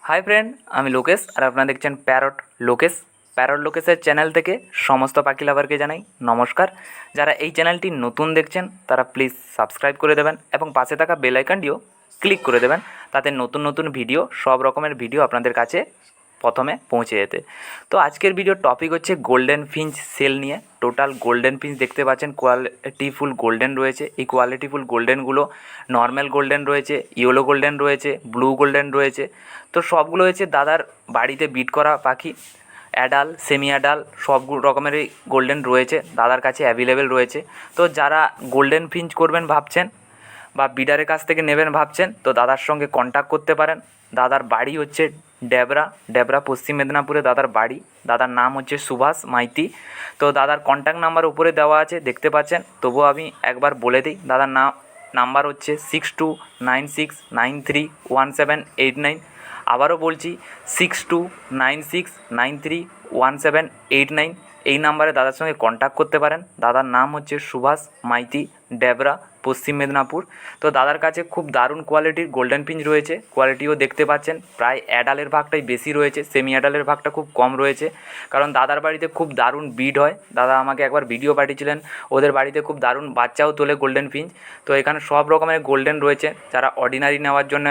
Hi friend, আমি লোকেশ আর আপনারা দেখছেন প্যারট লোকেশের চ্যানেল থেকে সমস্ত পাখি লাভারকে জানাই নমস্কার। যারা এই চ্যানেলটি নতুন দেখছেন তারা প্লিজ সাবস্ক্রাইব করে দেবেন এবং পাশে থাকা বেল আইকনটিও ক্লিক করে দেবেন, তাতে নতুন নতুন ভিডিও, সব রকমের ভিডিও আপনাদের কাছে প্রথমে পৌঁছে যেতে। তো আজকের ভিডিওর টপিক হচ্ছে গোল্ডেন ফিঞ্চ সেল নিয়ে। টোটাল গোল্ডেন ফিঞ্চ দেখতে পাচ্ছেন কোয়ালিটিফুল গোল্ডেন রয়েছে। এই কোয়ালিটিফুল গোল্ডেনগুলো নর্মাল গোল্ডেন রয়েছে, ইয়েলো গোল্ডেন রয়েছে, ব্লু গোল্ডেন রয়েছে। তো সবগুলো হচ্ছে দাদার বাড়িতে বিট করা পাখি। অ্যাডাল, সেমি অ্যাডাল সব রকমেরই গোল্ডেন রয়েছে, দাদার কাছে অ্যাভেলেবেল রয়েছে। তো যারা গোল্ডেন ফিঞ্চ করবেন ভাবছেন বা বিডারের কাছ থেকে নেবেন ভাবছেন, তো দাদার সঙ্গে কন্ট্যাক্ট করতে পারেন। দাদার বাড়ি হচ্ছে ডেবরা পশ্চিম মেদিনীপুরে দাদার বাড়ি। দাদার নাম হচ্ছে সুভাষ মাইতি। তো দাদার কন্ট্যাক্ট নাম্বার উপরে দেওয়া আছে, দেখতে পাচ্ছেন। তবুও আমি একবার বলে দিই, দাদার নাম্বার হচ্ছে 6296931789। আবারও বলছি 6296931789। এই নাম্বারে দাদার সঙ্গে কন্ট্যাক্ট করতে পারেন। দাদার নাম হচ্ছে সুভাষ মাইতি, ডেবরা, পশ্চিম মেদিনীপুর। তো দাদার কাছে খুব দারুণ কোয়ালিটির গোল্ডেন ফিঞ্চ রয়েছে। কোয়ালিটিও দেখতে পাচ্ছেন, প্রায় অ্যাডালের ভাগটাই বেশি রয়েছে, সেমি অ্যাডালের ভাগটা খুব কম রয়েছে। কারণ দাদার বাড়িতে খুব দারুণ ব্রিড হয়। দাদা আমাকে একবার ভিডিও পাঠিয়েছিলেন, ওদের বাড়িতে খুব দারুণ বাচ্চাও তোলে গোল্ডেন ফিঞ্চ। তো এখানে সব রকমের গোল্ডেন রয়েছে। যারা অর্ডিনারি নেওয়ার জন্য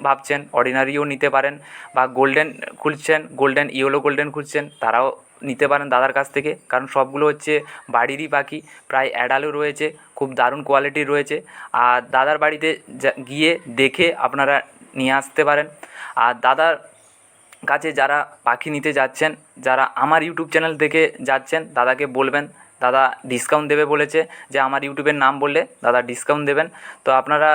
ভাবছেন অর্ডিনারিও নিতে পারেন, বা গোল্ডেন খুঁজছেন, গোল্ডেন ইয়েলো গোল্ডেন খুঁজছেন, তারাও নিতে পারেন দাদার কাছ থেকে। কারণ সবগুলো হচ্ছে বাড়িরই পাখি, প্রায় অ্যাডালও রয়েছে, খুব দারুণ কোয়ালিটির রয়েছে। আর দাদার বাড়িতে গিয়ে দেখে আপনারা নিয়ে আসতে পারেন। আর দাদার কাছে যারা পাখি নিতে যাচ্ছেন, যারা আমার ইউটিউব চ্যানেল থেকে যাচ্ছেন, দাদাকে বলবেন, দাদা ডিসকাউন্ট দেবে বলেছে, যে আমার ইউটিউবের নাম বললে দাদা ডিসকাউন্ট দেবেন। তো আপনারা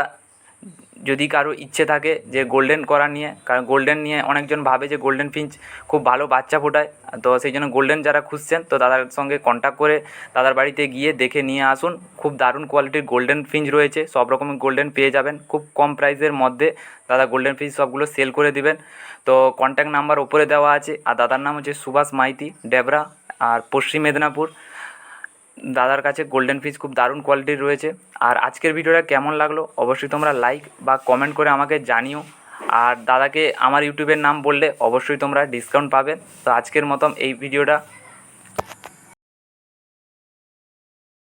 যদি কারো ইচ্ছে থাকে যে গোল্ডেন করা নিয়ে, কারণ গোল্ডেন নিয়ে অনেকজন ভাবে যে গোল্ডেন ফিঞ্চ খুব ভালো বাচ্চা ফোটায়, তো সেই জন্য গোল্ডেন যারা খুঁজছেন, তো দাদার সঙ্গে কন্ট্যাক্ট করে দাদার বাড়িতে গিয়ে দেখে নিয়ে আসুন। খুব দারুণ কোয়ালিটির গোল্ডেন ফিঞ্চ রয়েছে, সব রকমের গোল্ডেন পেয়ে যাবেন খুব কম প্রাইসের মধ্যে। দাদা গোল্ডেন ফিঞ্চ সবগুলো সেল করে দিবেন। তো কন্ট্যাক্ট নাম্বার ওপরে দেওয়া আছে। আর দাদার নাম হচ্ছে সুভাষ মাইতি, ডেবরা, আর পশ্চিম মেদিনীপুর। দাদার কাছে গোল্ডেন ফিশ খুব দারুণ কোয়ালিটির রয়েছে। আর আজকের ভিডিওটা কেমন লাগলো অবশ্যই তোমরা লাইক বা কমেন্ট করে আমাকে জানিও। আর দাদাকে আমার ইউটিউবের নাম বললে অবশ্যই তোমরা ডিসকাউন্ট পাবে। তো আজকের মতন এই ভিডিওটা